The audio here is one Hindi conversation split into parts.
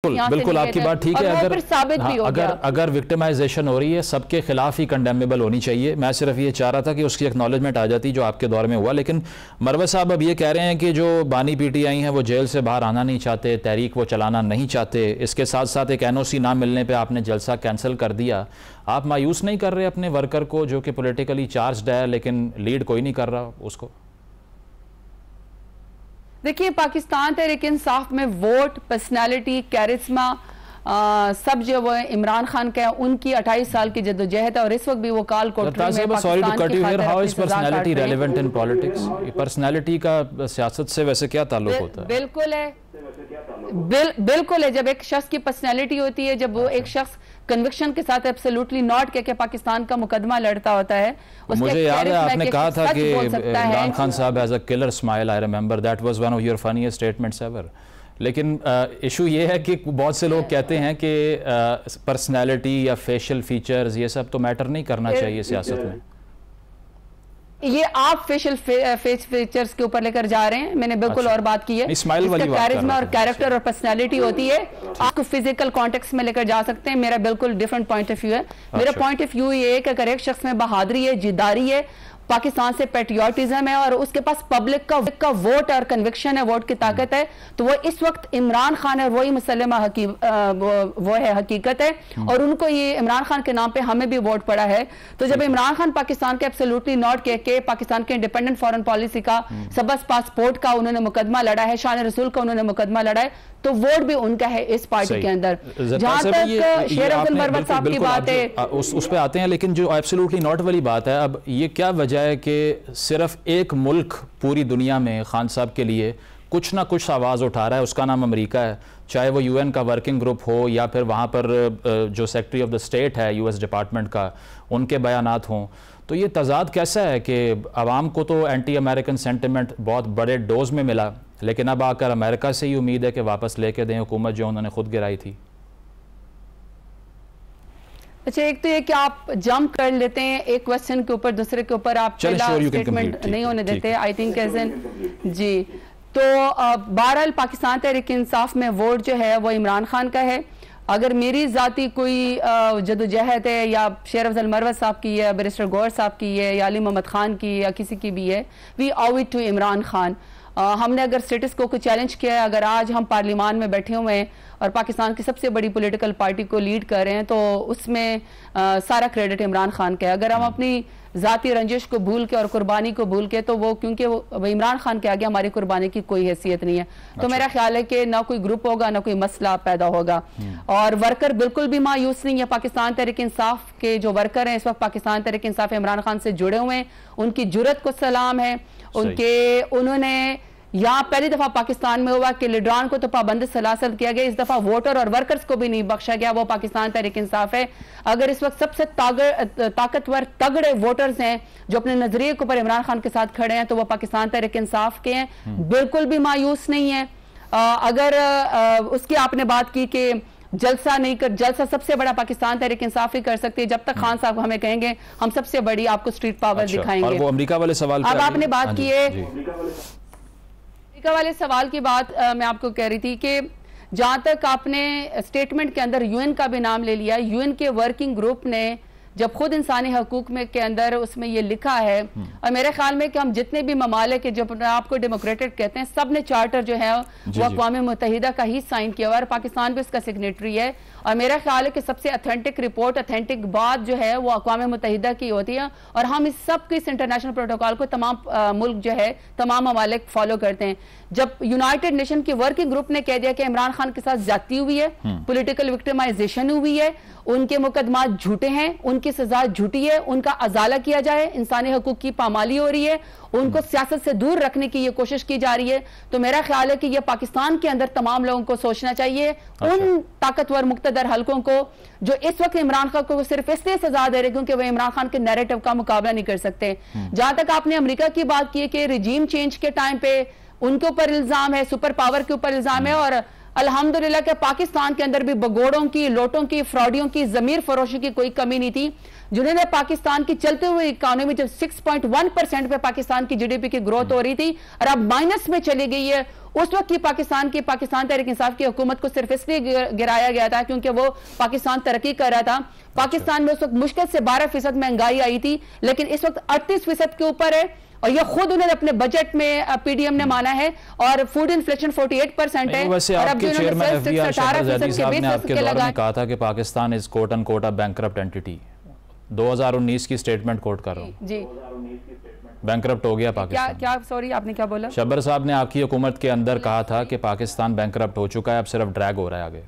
बिल्कुल आपकी बात ठीक है। अगर विक्टिमाइजेशन हो रही है सबके खिलाफ ही कंडेमेबल होनी चाहिए। मैं सिर्फ ये चाह रहा था कि उसकी एक्नॉलेजमेंट आ जाती जो आपके दौर में हुआ। लेकिन मरवत साहब अब ये कह रहे हैं कि जो बानी पीटीआई हैं वो जेल से बाहर आना नहीं चाहते, तहरीक वो चलाना नहीं चाहते। इसके साथ साथ एक एनओसी ना मिलने पर आपने जलसा कैंसिल कर दिया। आप मायूस नहीं कर रहे अपने वर्कर को जो कि पोलिटिकली चार्ज्ड है लेकिन लीड कोई नहीं कर रहा उसको? देखिए, पाकिस्तान तहरीक इंसाफ में वोट, पर्सनालिटी, कैरिस्मा सब जो वो इमरान खान का है, उनकी 28 साल की जद्दोजहद है और इस वक्त भी वो काल कोठरी में पर्सनालिटी का सियासत से वैसे क्या ताल्लुक होता है? बिल्कुल है, बिल्कुल है। जब एक शख्स की पर्सनालिटी होती है, जब वो एक शख्स कन्विक्शन के साथ एब्सोल्युटली नॉट कह के पाकिस्तान का मुकदमा लड़ता होता है। मुझे याद है आपने कहा था कि इमरान खान साहब has a killer smile, I remember that was one of your funniest statements ever. लेकिन इशू ये है कि बहुत से लोग कहते हैं कि पर्सनैलिटी या फेशियल फीचर्स ये सब तो मैटर नहीं करना चाहिए सियासत में। ये आप फेशियल फेस फीचर्स के ऊपर लेकर जा रहे हैं। मैंने बिल्कुल और बात की है, कैरिज्मा और कैरेक्टर और पर्सनालिटी होती है। आपको फिजिकल कॉन्टेक्स्ट में लेकर जा सकते हैं। मेरा बिल्कुल डिफरेंट पॉइंट ऑफ व्यू है। मेरा पॉइंट ऑफ व्यू ये है कि अगर एक शख्स में बहादुरी है, जिद्दारी है, पाकिस्तान से पेट्रियोटिज्म है और उसके पास पब्लिक का वोट और कन्विक्शन है, वोट की ताकत है, तो वो इस वक्त इमरान खान है, वही मुसल्लमा वो है, हकीकत है। और उनको ये इमरान खान के नाम पे हमें भी वोट पड़ा है। तो जब इमरान खान पाकिस्तान के एब्सोल्युटली नॉट कह के पाकिस्तान के इंडिपेंडेंट फॉरेन पॉलिसी का, सबस पासपोर्ट का उन्होंने मुकदमा लड़ा है, शान रसूल का उन्होंने मुकदमा लड़ा है, तो वोट भी उनका है इस पार्टी के अंदर। जहां तक शेर अफजल मरवत साहब की बात है, उस पे आते हैं। लेकिन जो एब्सोल्युटली नॉट वाली बात है, अब ये क्या वजह है कि सिर्फ एक मुल्क पूरी दुनिया में खान साहब के लिए कुछ ना कुछ आवाज़ उठा रहा है, उसका नाम अमेरिका है। चाहे वो यूएन का वर्किंग ग्रुप हो या फिर वहाँ पर जो सेक्रेटरी ऑफ द स्टेट है यूएस डिपार्टमेंट का, उनके बयानात हों। तो ये तजाद कैसा है कि आवाम को तो एंटी अमेरिकन सेंटिमेंट बहुत बड़े डोज में मिला, लेकिन अब आकर अमेरिका से ही उम्मीद है कि वापस लेके दें हुकूमत जो उन्होंने खुद गिराई थी। अच्छा, एक तो ये कि आप जंप कर लेते हैं एक क्वेश्चन के ऊपर दूसरे के ऊपर, आप स्टेटमेंट नहीं होने देते। आई थिंक एज एन जी। तो बहरहाल पाकिस्तान तहरीक इंसाफ में वोट जो है वो इमरान खान का है। अगर मेरी ज़ाती कोई जदोजहद है या शेर अफजल मरवत साहब की है, बैरिस्टर गौहर साहब की है या अली मोहम्मद खान की या किसी की भी है, we owe it to Imran Khan. हमने अगर स्टेटस को चैलेंज किया है, अगर आज हम पार्लियामान में बैठे हुए हैं और पाकिस्तान की सबसे बड़ी पॉलिटिकल पार्टी को लीड कर रहे हैं, तो उसमें सारा क्रेडिट इमरान खान का है। अगर हम अपनी ज़ाती रंजिश को भूल के और कुर्बानी को भूल के, तो वो क्योंकि वो इमरान खान के आगे हमारी कुर्बानी की कोई हैसियत नहीं है। तो मेरा ख्याल है कि ना कोई ग्रुप होगा ना कोई मसला पैदा होगा। और वर्कर बिल्कुल भी मायूस नहीं है। पाकिस्तान तहरीक इंसाफ के जो वर्कर हैं इस वक्त पाकिस्तान तहरीक इंसाफ इमरान खान से जुड़े हुए हैं, उनकी जुर्रत को सलाम है। उन्होंने यहाँ पहली दफा पाकिस्तान में हुआ कि लीडरान को तो पाबंद सलासल किया गया, इस दफा वोटर और वर्कर्स को भी नहीं बख्शा गया। वो पाकिस्तान तहरीक इंसाफ है। अगर इस वक्त सबसे ताकतवर तगड़े वोटर्स हैं जो अपने नजरिए के ऊपर इमरान खान के साथ खड़े हैं, तो वो पाकिस्तान तहरीक इंसाफ के हैं। बिल्कुल भी मायूस नहीं है। अगर उसकी आपने बात की कि जलसा नहीं कर, जलसा सबसे बड़ा पाकिस्तान तहरीक इंसाफ ही कर सकती है। जब तक खान साहब हमें कहेंगे हम सबसे बड़ी आपको स्ट्रीट पावर दिखाएंगे। और वो अमेरिका वाले सवाल अब आपने बात की है अमेरिका वाले सवाल की बात, मैं आपको कह रही थी कि जहां तक आपने स्टेटमेंट के अंदर यूएन का भी नाम ले लिया, यूएन के वर्किंग ग्रुप ने जब खुद इंसानी हकूक में के अंदर उसमें ये लिखा है, और मेरे ख्याल में कि हम जितने भी ममालिक के जो आपको डेमोक्रेटिक कहते हैं, सब ने चार्टर जो है वो अक़वाम मुत्तहिदा का ही साइन किया हुआ और पाकिस्तान भी उसका सिग्नेटरी है। और मेरा ख्याल है कि सबसे अथेंटिक रिपोर्ट, अथेंटिक बात जो है वो अक़वाम मुत्तहिदा की होती है। और हम इस सब के इस इंटरनेशनल प्रोटोकॉल को तमाम मुल्क जो है, तमाम ममालिक फॉलो करते हैं। जब यूनाइटेड नेशन की वर्किंग ग्रुप ने कह दिया कि इमरान खान के साथ ज्यादती हुई है, पॉलिटिकल विक्टिमाइजेशन हुई है, उनके मुकदमात झूठे हैं, उनकी सजा झूठी है, उनका अजाला किया जाए, इंसानी हकूक की पामाली हो रही है, उनको सियासत से दूर रखने की ये कोशिश की जा रही है, तो मेरा ख्याल है कि ये पाकिस्तान के अंदर तमाम लोगों को सोचना चाहिए। उन ताकतवर मुक्तदर हलकों को जो इस वक्त इमरान खान को सिर्फ इसलिए सजा दे रहे क्योंकि वो इमरान खान के नैरेटिव का मुकाबला नहीं कर सकते। जहां तक आपने अमेरिका की बात की कि रिजीम चेंज के टाइम पे उनके ऊपर इल्जाम है, सुपर पावर के ऊपर इल्जाम है, और अल्हम्दुलिल्लाह के पाकिस्तान के अंदर भी बगोड़ों की, लोटों की, फ्रॉडियों की, जमीर फरोशी की कोई कमी नहीं थी, जिन्होंने पाकिस्तान की चलते हुए इकोनॉमी जब 6.1% पे पाकिस्तान की जीडीपी की ग्रोथ हो रही थी और अब माइनस में चली गई है, उस वक्त की पाकिस्तान तहरीक इंसाफ की हुकूमत को सिर्फ इसलिए गिराया गया था क्योंकि वो पाकिस्तान तरक्की कर रहा था। पाकिस्तान में उस वक्त मुश्किल से 12% महंगाई आई थी, लेकिन इस वक्त 38% के ऊपर है, और ये खुद उन्होंने अपने बजट में पीडीएम ने माना है, और फूड इन्फ्लेशन 48% है। वैसे आपके चेयरमैन एफबीआई शहबाज ज़ैदी साहब ने आपके दौर में कहा था कि Pakistan is quote and quote a bankrupt entity. 2019 की स्टेटमेंट कोट कर रहा हूं जी, बैंकरप्ट हो गया पाकिस्तान। क्या सॉरी आपने क्या बोला? शब्बर साहब ने आपकी हुकूमत के अंदर कहा था कि पाकिस्तान बैंकरप्ट हो चुका है, अब सिर्फ ड्रैग हो रहा है आगे।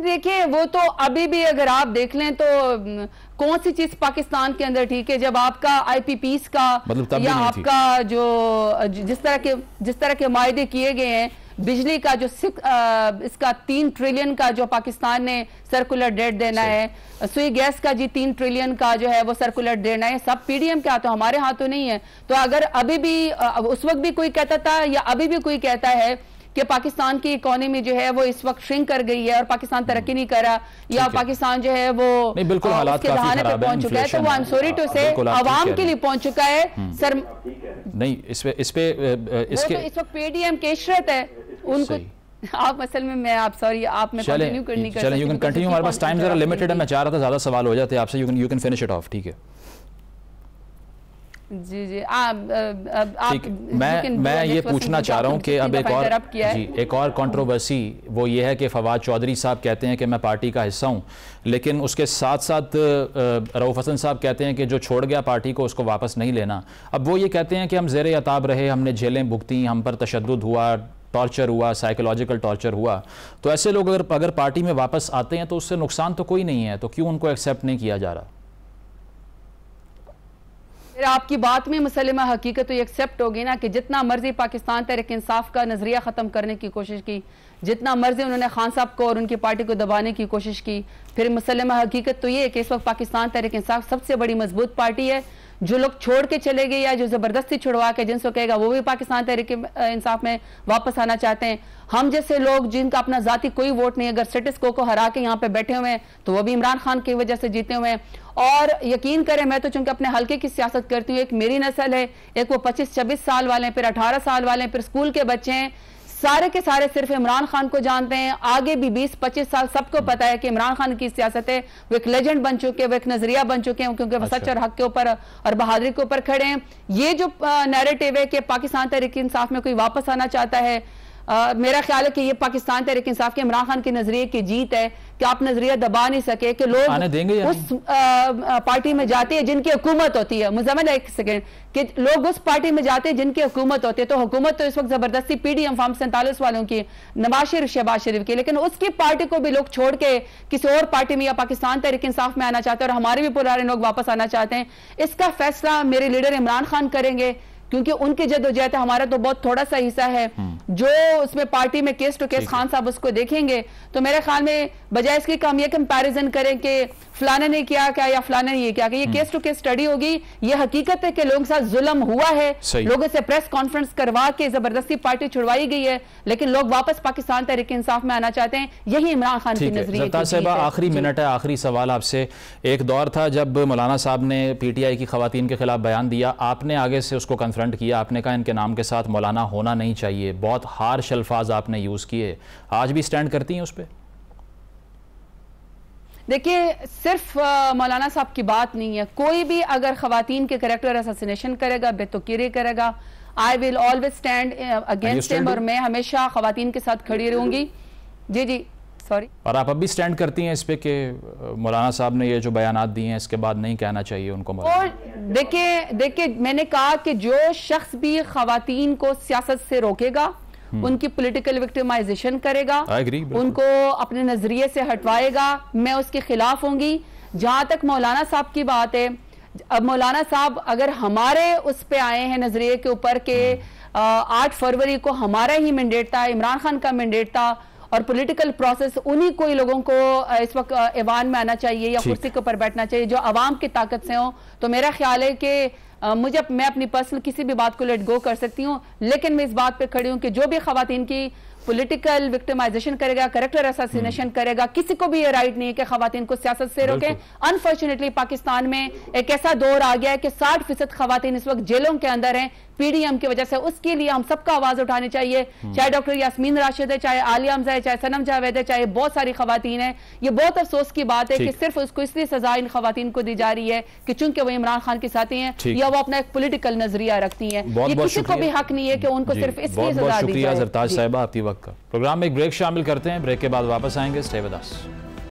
देखिए वो तो अभी भी अगर आप देख लें तो कौन सी चीज पाकिस्तान के अंदर ठीक है, जब आपका आईपीपीस का मतलब या आपका जो जिस तरह के मायदे किए गए हैं, बिजली का जो इसका 3 ट्रिलियन का जो पाकिस्तान ने सर्कुलर डेट देना है, सुई गैस का जी 3 ट्रिलियन का जो है वो सर्कुलर देना है, सब पीडीएम के हाथों, हमारे हाथों नहीं है। तो अगर अभी भी उस वक्त भी कोई कहता था या अभी भी कोई कहता है कि पाकिस्तान की इकोनॉमी जो है वो इस वक्त श्रिंक कर गई है और पाकिस्तान तरक्की नहीं कर रहा, या पाकिस्तान जो है वो बिल्कुल हालात काफी दहाने पे पहुंच चुका है, तो वो आई एम सॉरी टू से आवाम के लिए पहुंच चुका है सर। नहीं इस पे इस वक्त पीडीएम की इशरत है उनको। आप असल में मैं आप सॉरी आप में कंटिन्यू करनी कर चलें, यू कैन कंटिन्यू, हमारे पास टाइम जरा लिमिटेड है, मैं चाह रहा था ज्यादा सवाल हो जाते आपसे, you can finish it of. ठीक है जी जी ठीक, मैं ये पूछना चाह रहा हूँ कि अब एक और कंट्रोवर्सी वो ये है कि फवाद चौधरी साहब कहते हैं कि मैं पार्टी का हिस्सा हूँ, लेकिन उसके साथ साथ रऊफ हसन साहब कहते हैं कि जो छोड़ गया पार्टी को उसको वापस नहीं लेना। अब वो ये कहते हैं कि हम ज़ेरे अताब रहे, हमने जेलें भुगती, हम पर तशद्दुद हुआ, टॉर्चर हुआ, साइकोलॉजिकल टॉर्चर हुआ, तो ऐसे लोग अगर पार्टी में वापस आते हैं तो उससे नुकसान तो कोई नहीं है, तो क्यों उनको एक्सेप्ट नहीं किया जा रहा? आपकी बात में मुसलमा हकीकत तो ये एक्सेप्ट होगी ना कि जितना मर्जी पाकिस्तान तहरीक इंसाफ का नजरिया खत्म करने की कोशिश की, जितना मर्जी उन्होंने खान साहब को और उनकी पार्टी को दबाने की कोशिश की, फिर मुसलमा हकीकत तो ये है कि इस वक्त पाकिस्तान तहरीक इंसाफ सबसे बड़ी मजबूत पार्टी है। जो लोग छोड़ के चले गए या जो जबरदस्ती छुड़वा के जिनसे कहेगा वो भी पाकिस्तान तहरीक इंसाफ में वापस आना चाहते हैं, हम जैसे लोग जिनका अपना जाति कोई वोट नहीं, अगर स्टेटस को हरा के यहाँ पे बैठे हुए हैं तो वो भी इमरान खान की वजह से जीते हुए हैं। और यकीन करें, मैं तो चूंकि अपने हल्के की सियासत करती हूँ, एक मेरी नस्ल है, एक वो 25-26 साल वाले हैं, फिर 18 साल वाले हैं, फिर स्कूल के बच्चे हैं, सारे के सारे सिर्फ इमरान खान को जानते हैं। आगे भी 20-25 साल सबको पता है कि इमरान खान की सियासत है, वो एक लेजेंड बन चुके हैं, वो एक नजरिया बन चुके हैं, क्योंकि वो सच और हक के ऊपर और बहादुरी के ऊपर खड़े हैं। ये जो नैरेटिव है कि पाकिस्तान तहरीक इंसाफ में कोई वापस आना चाहता है, मेरा ख्याल है कि ये पाकिस्तान तहरीक इंसाफ के इमरान खान के नजरिए की जीत है कि आप नजरिया दबा नहीं सके कि लोग उस पार्टी में जाते हैं जिनकी हुकूमत होती है। मुजम्मिल एक सेकेंड, कि लोग उस पार्टी में जाते हैं जिनकी हुकूमत होती है, तो हुकूमत तो इस वक्त जबरदस्ती पीडीएम फॉर्म 47 वालों की, नवाज शरीफ शहबाज शरीफ की, लेकिन उसकी पार्टी को भी लोग छोड़ के किसी और पार्टी में या पाकिस्तान तहरीक इंसाफ में आना चाहते हैं, और हमारे भी पुराने लोग वापस आना चाहते हैं। इसका फैसला मेरे लीडर इमरान खान करेंगे, क्योंकि उनकी जद्दोजहद हमारा तो बहुत थोड़ा सा हिस्सा है। जो उसमें पार्टी में केस टू केस खान साहब उसको देखेंगे, तो मेरे ख्याल में बजाय इसकी कि हम ये कंपैरिजन करें कि फलाने ने किया क्या या फलाने ने ये क्या, कि ये केस टू केस स्टडी होगी। ये हकीकत है कि लोगों के साथ जुल्म हुआ है, लोगों से प्रेस कॉन्फ्रेंस करवा के जबरदस्ती पार्टी छुड़वाई गई है, लेकिन लोग वापस पाकिस्तान तहरीक इंसाफ में आना चाहते हैं। यही इमरान खान की नजरिए। आखिरी मिनट है, आखिरी सवाल आपसे। एक दौर था जब मौलाना साहब ने पीटीआई की खवातीन के खिलाफ बयान दिया, आपने आगे से उसको कन्फ्रंट किया, आपने कहा इनके नाम के साथ मौलाना होना नहीं चाहिए, बहुत हार्श अल्फाज आपने यूज किए, आज भी स्टैंड करती हैं उस पर? देखिए, सिर्फ मौलाना साहब की बात नहीं है, कोई भी अगर खवातीन के कैरेक्टर असैसिनेशन करेगा, बेतुकीरी करेगा, I will always stand against him, और मैं हमेशा खवातीन के साथ खड़ी रहूंगी। जी जी सॉरी। और आप अब भी स्टैंड करती हैं इस पे कि मौलाना साहब ने ये जो बयानात दिए हैं इसके बाद नहीं कहना चाहिए उनको? और देखिए मैंने कहा कि जो शख्स भी खवातीन को सियासत से रोकेगा, उनकी पॉलिटिकल विक्टिमाइजेशन करेगा, उनको अपने नजरिए से हटवाएगा, मैं उसके खिलाफ होंगी। जहां तक मौलाना साहब की बात है, अब मौलाना साहब अगर हमारे उस पे आए हैं नजरिए के ऊपर के 8 फरवरी को हमारा ही मैंडेट था, इमरान खान का मैंडेट था, और पॉलिटिकल प्रोसेस उन्हीं कोई लोगों को इस वक्त ऐवान में आना चाहिए या कुर्सी के ऊपर बैठना चाहिए जो आवाम की ताकत से हो। तो मेरा ख्याल है कि मैं अपनी पर्सनल किसी भी बात को लेट गो कर सकती हूँ, लेकिन मैं इस बात पे खड़ी हूँ कि जो भी खवातीन की पॉलिटिकल विक्टिमाइजेशन करेगा, कैरेक्टर असैसिनेशन करेगा, किसी को भी ये राइट नहीं है कि खवातीन को सियासत से रोके। अनफॉर्चुनेटली पाकिस्तान में एक ऐसा दौर आ गया है कि 60% खवातीन इस वक्त जेलों के अंदर हैं, PDM की वजह से, उसके लिए हम सबका आवाज उठानी चाहिए, चाहे डॉक्टर यास्मीन राशिद है, चाहे आलिया हमजा है, चाहे सनम जावेद है, चाहे बहुत सारी खवातीन है। ये बहुत अफसोस की बात है कि सिर्फ उसको इसलिए सजा इन खवातीन को दी जा रही है कि चूंकि वो इमरान खान के साथी हैं या वो अपना एक पॉलिटिकल नजरिया रखती हैं। ये किसी को भी हक नहीं है कि उनको सिर्फ इसलिए सजा दी जाए। शुक्रिया ज़रताज साहिबा आपकी वक्त का। प्रोग्राम में एक ब्रेक शामिल करते हैं, ब्रेक के बाद वापस आएंगे। Stay with us.